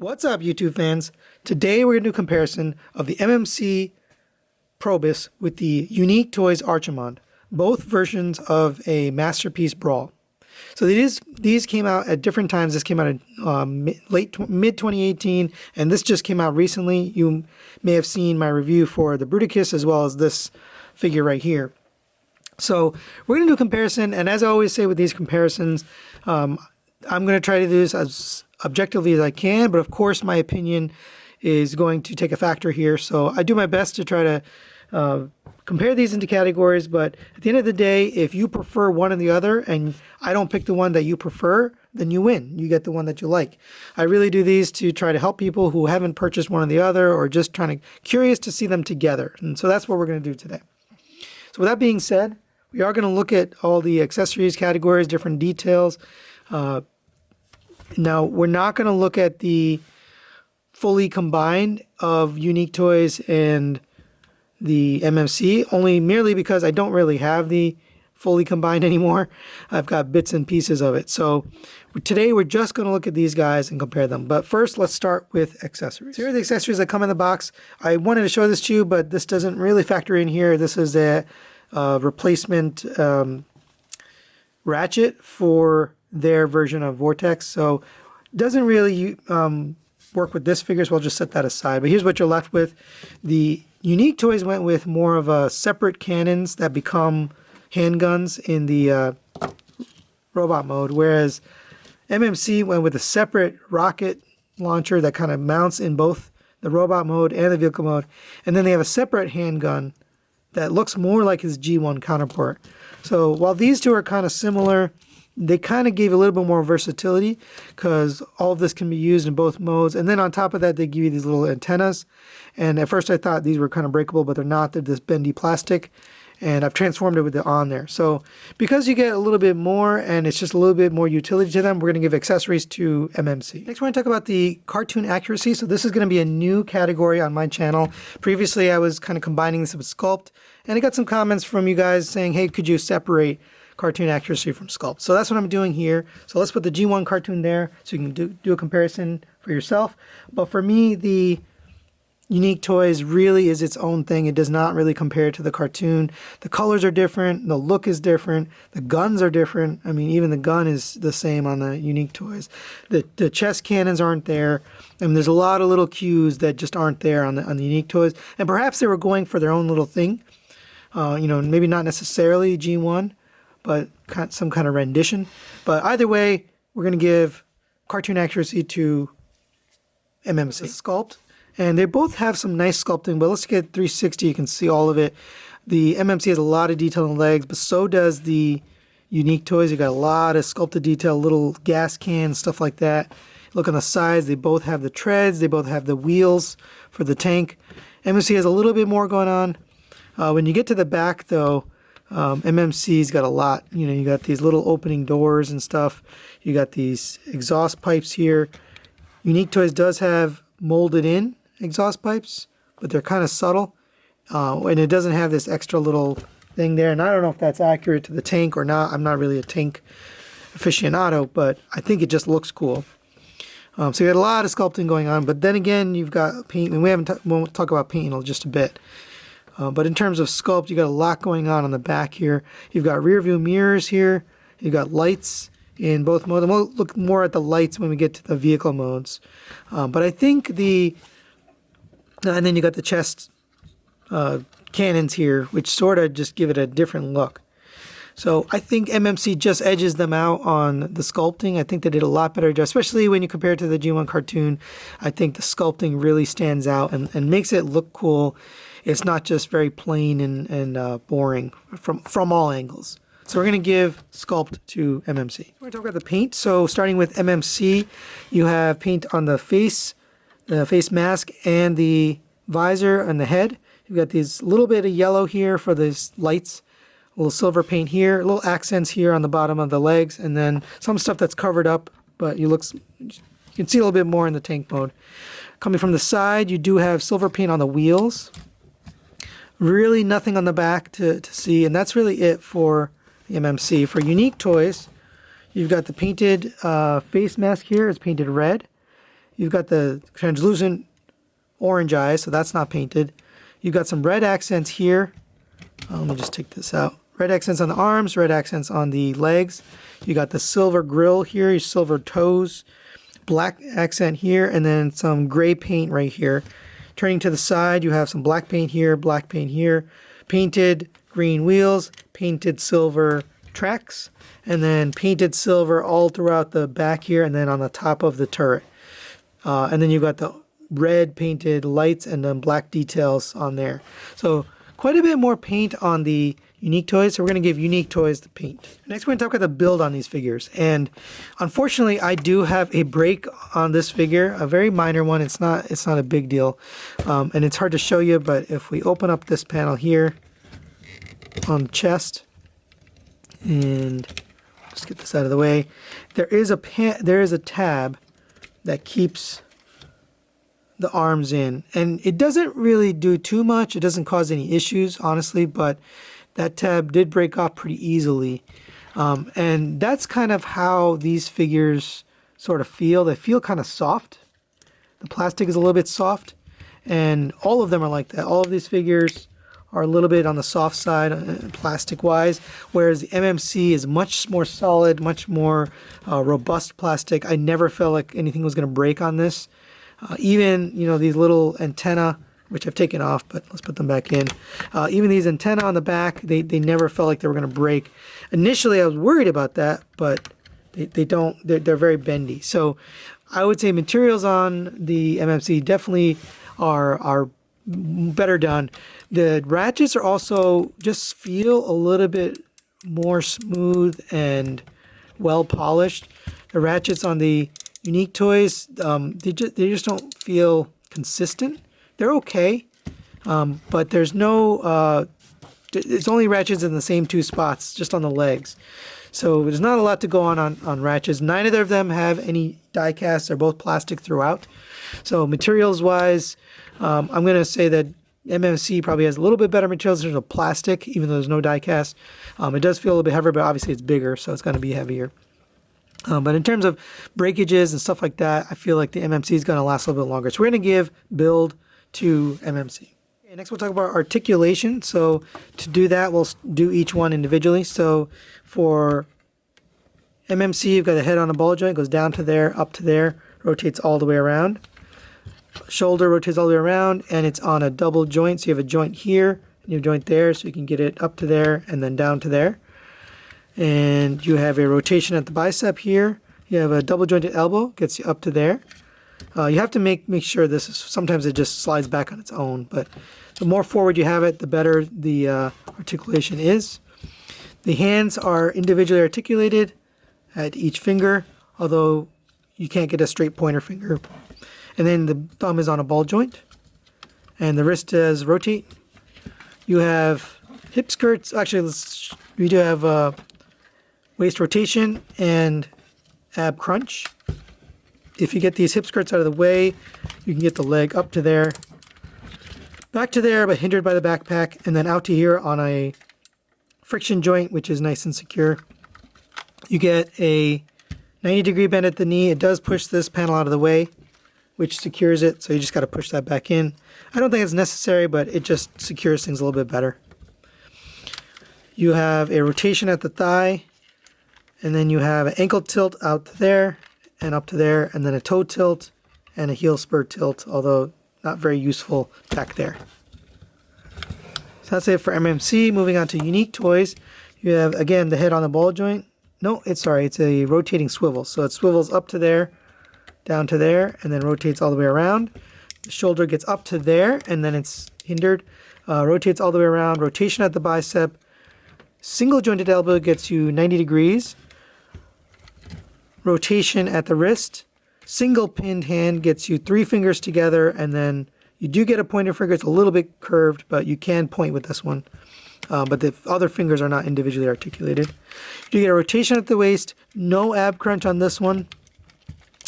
What's up, YouTube fans? Today we're going to do a comparison of the MMC Probus with the Unique Toys Archimond, both versions of a Masterpiece Brawl. So these came out at different times. This came out in mid 2018, and this just came out recently. You may have seen my review for the Bruticus as well as this figure right here. So we're going to do a comparison, and as I always say with these comparisons, I'm going to try to do this as objectively as I can, but of course my opinion is going to take a factor here. So I do my best to try to compare these into categories, but at the end of the day, if you prefer one or the other and I don't pick the one that you prefer, then you win. You get the one that you like. I really do these to try to help people who haven't purchased one or the other or just curious to see them together. And so that's what we're going to do today. So with that being said, we are going to look at all the accessories categories, different details. Now, we're not going to look at the fully combined of Unique Toys and the MMC, only merely because I don't really have the fully combined anymore. I've got bits and pieces of it. So today we're just going to look at these guys and compare them. But first, let's start with accessories. So here are the accessories that come in the box. I wanted to show this to you, but this doesn't really factor in here. This is a replacement ratchet for their version of Vortex, so it doesn't really work with this figure, so I'll just set that aside. But here's what you're left with. The Unique Toys went with more of a separate cannons that become handguns in the robot mode, whereas MMC went with a separate rocket launcher that kind of mounts in both the robot mode and the vehicle mode, and then they have a separate handgun that looks more like his G1 counterpart. So while these two are kind of similar, they kind of gave a little bit more versatility because all of this can be used in both modes. And then on top of that, they give you these little antennas. And at first I thought these were kind of breakable, but they're not. They're this bendy plastic. And I've transformed it with the on there. So because you get a little bit more and it's just a little bit more utility to them, we're going to give accessories to MMC. Next, we're going to talk about the cartoon accuracy. So this is going to be a new category on my channel. Previously, I was kind of combining this with Sculpt. And I got some comments from you guys saying, hey, could you separate cartoon accuracy from Sculpt? So that's what I'm doing here. So let's put the G1 cartoon there so you can do a comparison for yourself. But for me, the Unique Toys really is its own thing. It does not really compare to the cartoon. The colors are different. The look is different. The guns are different. I mean, even the gun is the same on the Unique Toys. The chest cannons aren't there. I mean, there's a lot of little cues that just aren't there on the Unique Toys. And perhaps they were going for their own little thing. Maybe not necessarily G1, but some kind of rendition. But either way, we're going to give cartoon accuracy to MMC Sculpt. And they both have some nice sculpting, but let's get 360. You can see all of it. The MMC has a lot of detail in the legs, but so does the Unique Toys. You got a lot of sculpted detail, little gas cans, stuff like that. Look on the sides. They both have the treads. They both have the wheels for the tank. MMC has a little bit more going on. When you get to the back, though, MMC's got a lot. You got these little opening doors and stuff. You got these exhaust pipes here. Unique Toys does have molded in exhaust pipes, but they're kind of subtle. And it doesn't have this extra little thing there. And I don't know if that's accurate to the tank or not. I'm not really a tank aficionado, but I think it just looks cool. So you got a lot of sculpting going on. But then again, you've got paint. And we'll talk about paint in just a bit. But in terms of sculpt, you got a lot going on the back here. You've got rear view mirrors here. You've got lights in both modes. And we'll look more at the lights when we get to the vehicle modes. But I think and then you got the chest cannons here, which sort of just give it a different look. So I think MMC just edges them out on the sculpting. I think they did a lot better job, especially when you compare it to the G1 cartoon. I think the sculpting really stands out and makes it look cool. It's not just very plain and boring from all angles. So we're going to give Sculpt to MMC. We're going to talk about the paint. So starting with MMC, you have paint on the face mask, and the visor and the head. You've got these little bit of yellow here for these lights, a little silver paint here, little accents here on the bottom of the legs, and then some stuff that's covered up, but you can see a little bit more in the tank mode. Coming from the side, you do have silver paint on the wheels. Really nothing on the back to see, and that's really it for the MMC. For Unique Toys, you've got the painted face mask here. It's painted red. You've got the translucent orange eyes, so that's not painted. You've got some red accents here. Let me just take this out. Red accents on the arms, red accents on the legs. You got the silver grill here, your silver toes, black accent here, and then some gray paint right here. Turning to the side, you have some black paint here, painted green wheels, painted silver tracks, and then painted silver all throughout the back here, and then on the top of the turret. And then you've got the red painted lights and then black details on there. So quite a bit more paint on the Unique Toys. So we're going to give Unique Toys the paint. Next, we're going to talk about the build on these figures. And unfortunately, I do have a break on this figure, a very minor one. It's not a big deal. And it's hard to show you, but if we open up this panel here on the chest, and just get this out of the way, there is a tab that keeps the arms in, and it doesn't really do too much. It doesn't cause any issues, honestly, but that tab did break off pretty easily. And that's kind of how these figures sort of feel. They feel kind of soft. The plastic is a little bit soft, and all of them are like that. All of these figures are a little bit on the soft side plastic-wise, whereas the MMC is much more solid, much more robust plastic. I never felt like anything was going to break on this. Even, these little antenna, which I've taken off, but let's put them back in. Even these antenna on the back, they never felt like they were going to break. Initially, I was worried about that, but they don't. They're very bendy. So I would say materials on the MMC definitely are better done. The ratchets are also just feel a little bit more smooth and well polished. The ratchets on the Unique Toys, they just don't feel consistent. They're okay, but there's no, it's only ratchets in the same two spots, just on the legs. So there's not a lot to go on ratchets. Neither of them have any die cast. They're both plastic throughout. So materials-wise, I'm going to say that MMC probably has a little bit better materials in terms of plastic, even though there's no die cast. It does feel a little bit heavier, but obviously it's bigger, so it's going to be heavier. But in terms of breakages and stuff like that, I feel like the MMC is going to last a little bit longer. So we're going to give build to MMC. Okay, next we'll talk about articulation. So to do that, we'll do each one individually. So for MMC, you've got a head on a ball joint, goes down to there, up to there, rotates all the way around. Shoulder rotates all the way around, and it's on a double joint. So you have a joint here, and you have a joint there, so you can get it up to there and then down to there. And you have a rotation at the bicep here. You have a double jointed elbow, gets you up to there. You have to make sure this is, sometimes it just slides back on its own, but the more forward you have it, the better the articulation is. The hands are individually articulated at each finger, although you can't get a straight pointer finger. And then the thumb is on a ball joint, and the wrist does rotate. You have hip skirts. Actually, we do have waist rotation and ab crunch. If you get these hip skirts out of the way, you can get the leg up to there, back to there, but hindered by the backpack, and then out to here on a friction joint, which is nice and secure. You get a 90-degree bend at the knee. It does push this panel out of the way, which secures it, so you just got to push that back in. I don't think it's necessary, but it just secures things a little bit better. You have a rotation at the thigh, and then you have an ankle tilt out to there and up to there, and then a toe tilt and a heel spur tilt, although not very useful back there. So that's it for MMC. Moving on to Unique Toys, you have, again, the head on the ball joint. No, it's a rotating swivel. So it swivels up to there, down to there, and then rotates all the way around. The shoulder gets up to there, and then it's hindered. Rotates all the way around. Rotation at the bicep. Single jointed elbow gets you 90 degrees. Rotation at the wrist. Single pinned hand gets you 3 fingers together, and then you do get a pointer finger. It's a little bit curved, but you can point with this one. But the other fingers are not individually articulated. You get a rotation at the waist. No ab crunch on this one,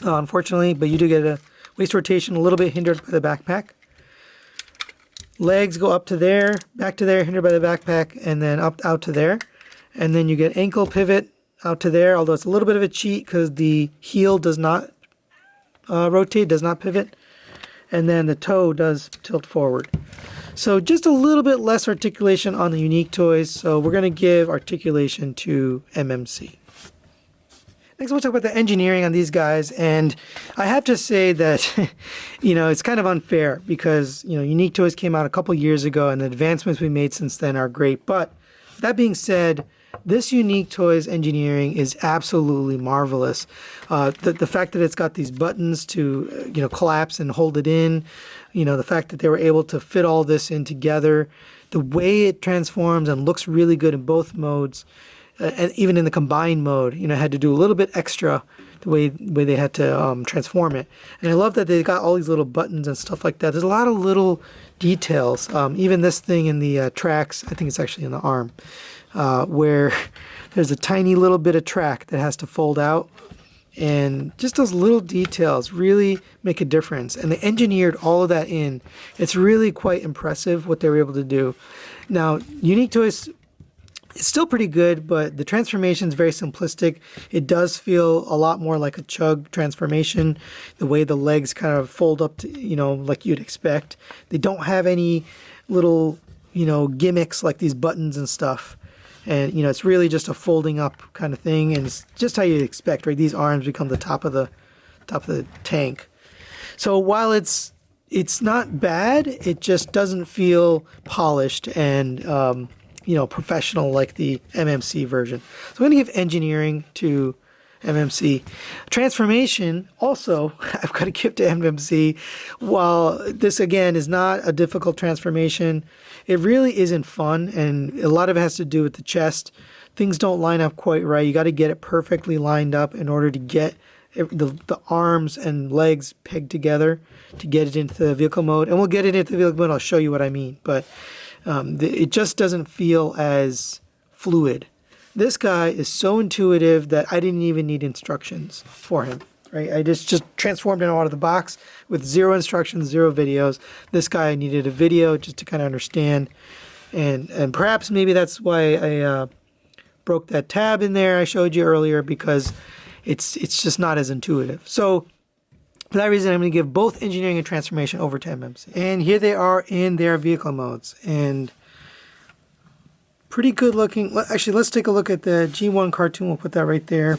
unfortunately, but you do get a waist rotation, a little bit hindered by the backpack. Legs go up to there, back to there, hindered by the backpack, and then up out to there. And then you get ankle pivot out to there, although it's a little bit of a cheat because the heel does not rotate, does not pivot. And then the toe does tilt forward. So just a little bit less articulation on the Unique toys. So we're going to give articulation to MMC. Next, we'll talk about the engineering on these guys. And I have to say that, it's kind of unfair because, Unique toys came out a couple years ago and the advancements we made since then are great. But that being said, this Unique toys engineering is absolutely marvelous. The fact that it's got these buttons to, collapse and hold it in, the fact that they were able to fit all this in together, the way it transforms and looks really good in both modes, and even in the combined mode, had to do a little bit extra the way they had to transform it. And I love that they got all these little buttons and stuff like that. There's a lot of little details. Even this thing in the tracks, I think it's actually in the arm, where there's a tiny little bit of track that has to fold out. And just those little details really make a difference. And they engineered all of that in. It's really quite impressive what they were able to do. Now, Unique Toys, it's still pretty good, but the transformation is very simplistic. It does feel a lot more like a Chug transformation, the way the legs kind of fold up to, like you'd expect. They don't have any little, gimmicks like these buttons and stuff. And, it's really just a folding up kind of thing. And it's just how you'd expect, right? These arms become the top of the tank. So while it's not bad, it just doesn't feel polished and, professional like the MMC version. So I'm going to give engineering to MMC. Transformation, also, I've got to give to MMC. While this, again, is not a difficult transformation, it really isn't fun, and a lot of it has to do with the chest. Things don't line up quite right. You got to get it perfectly lined up in order to get the arms and legs pegged together to get it into the vehicle mode. And we'll get it into the vehicle mode. I'll show you what I mean. But it just doesn't feel as fluid. This guy is so intuitive that I didn't even need instructions for him. Right? I just transformed him out of the box with zero instructions, zero videos. This guy needed a video just to kind of understand. And perhaps maybe that's why I broke that tab in there I showed you earlier, because it's just not as intuitive. So for that reason, I'm going to give both engineering and transformation over to MMC. And here they are in their vehicle modes. And pretty good looking. Actually, let's take a look at the G1 cartoon. We'll put that right there.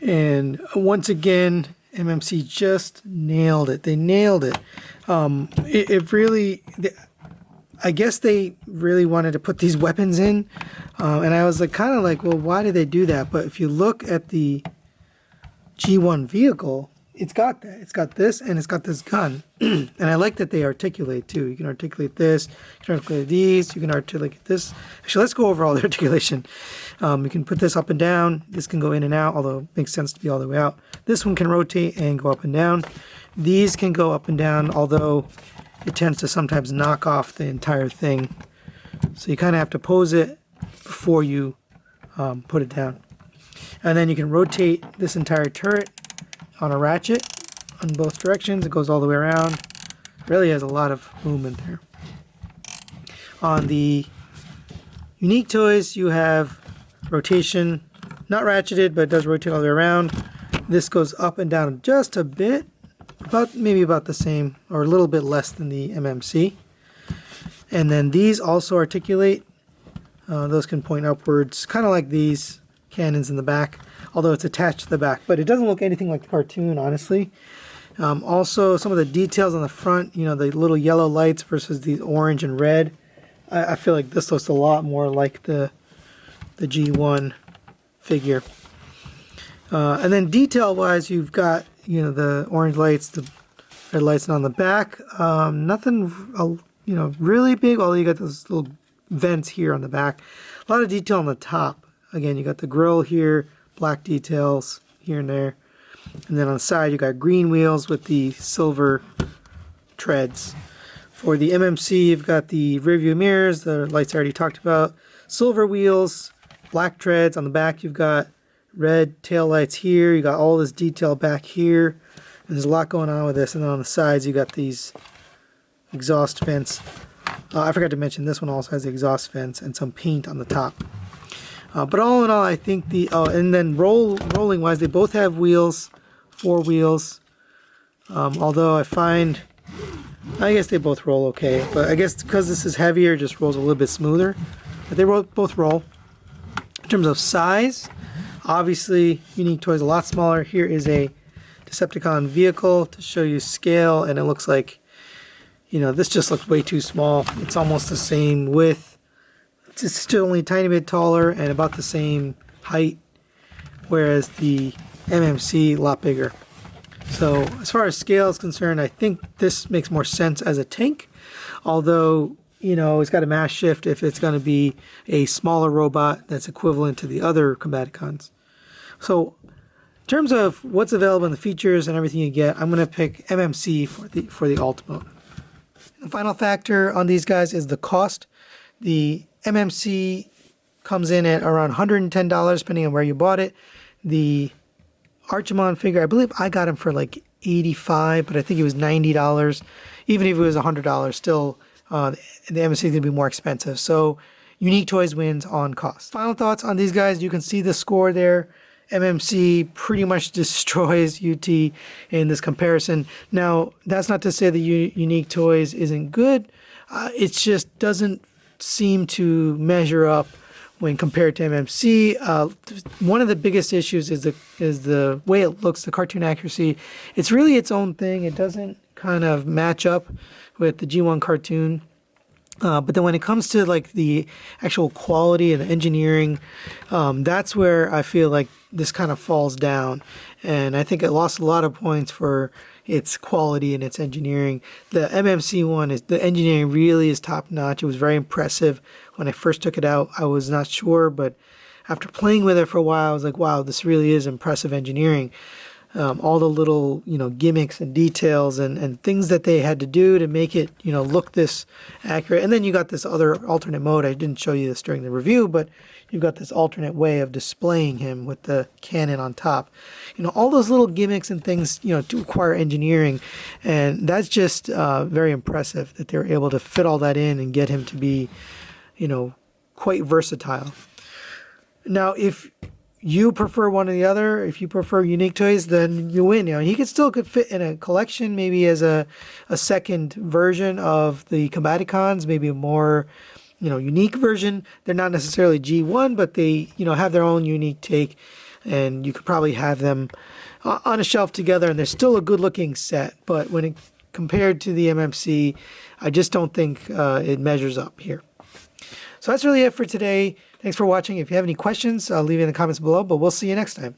And once again, MMC just nailed it. They nailed it. It really, I guess they really wanted to put these weapons in. And I was kind of like, well, why did they do that? But if you look at the G1 vehicle, it's got that. It's got this, and it's got this gun. And I like that they articulate, too. You can articulate this, you can articulate these, you can articulate this. Actually, let's go over all the articulation. You can put this up and down. This can go in and out, although it makes sense to be all the way out. This one can rotate and go up and down. These can go up and down, although it tends to sometimes knock off the entire thing. So you kind of have to pose it before you put it down. And then you can rotate this entire turret on a ratchet on both directions. It goes all the way around. Really has a lot of movement there. On the Unique toys, you have rotation, not ratcheted, but it does rotate all the way around. This goes up and down just a bit, maybe about the same, or a little bit less than the MMC. And then these also articulate. Those can point upwards, kind of like these cannons in the back, although it's attached to the back, but it doesn't look anything like the cartoon, honestly. Also, some of the details on the front, the little yellow lights versus these orange and red. I feel like this looks a lot more like the G1 figure. And then detail-wise, you've got, the orange lights, the red lights on the back. Nothing, really big, although you got those little vents here on the back. A lot of detail on the top. Again, you got the grill here, black details here and there. And then on the side, you got green wheels with the silver treads. For the MMC, you've got the rear view mirrors, the lights I already talked about. Silver wheels, black treads. On the back, you've got red tail lights here. You got all this detail back here. And there's a lot going on with this. And then on the sides, you got these exhaust vents. I forgot to mention this one also has the exhaust vents and some paint on the top. But all in all, I think and then rolling wise, they both have wheels, 4 wheels. Although I guess they both roll okay, but I guess because this is heavier, it just rolls a little bit smoother. But they both roll. In terms of size, obviously Unique Toys a lot smaller. Here is a Decepticon vehicle to show you scale, and it looks like, this just looks way too small. It's almost the same width. It's still only a tiny bit taller and about the same height, whereas the MMC a lot bigger. So as far as scale is concerned, I think this makes more sense as a tank, although it's got a mass shift if it's going to be a smaller robot that's equivalent to the other Combaticons. So in terms of what's available in the features and everything you get, I'm going to pick MMC for the alt mode. The final factor on these guys is the cost. The MMC comes in at around $110 depending on where you bought it. The Archimon figure, I believe I got him for like $85, but I think it was $90. Even if it was $100, still the MMC is going to be more expensive. So Unique Toys wins on cost. Final thoughts on these guys. You can see the score there. MMC pretty much destroys UT in this comparison. Now, that's not to say the Unique Toys isn't good. It just doesn't seem to measure up when compared to MMC. One of the biggest issues is the way it looks, the cartoon accuracy. It's really its own thing. It doesn't kind of match up with the G1 cartoon. But then when it comes to like the actual quality and the engineering, that's where I feel like this kind of falls down. And I think it lost a lot of points for its quality and its engineering. The MMC one, the engineering really is top notch. It was very impressive. When I first took it out, I was not sure, but after playing with it for a while, I was like, wow, this really is impressive engineering. All the little, gimmicks and details and things that they had to do to make it, look this accurate. And then you got this other alternate mode. I didn't show you this during the review, but you've got this alternate way of displaying him with the cannon on top. All those little gimmicks and things, to require engineering. And that's just very impressive that they were able to fit all that in and get him to be, quite versatile. Now, if you prefer one or the other, if you prefer Unique Toys, then you win. He could fit in a collection, maybe as a second version of the Combaticons, maybe a more unique version. They're not necessarily G1, but they have their own unique take, and you could probably have them on a shelf together, and they're still a good looking set. But when compared to the MMC, I just don't think it measures up here. So that's really it for today. Thanks for watching. If you have any questions, leave it in the comments below, but we'll see you next time.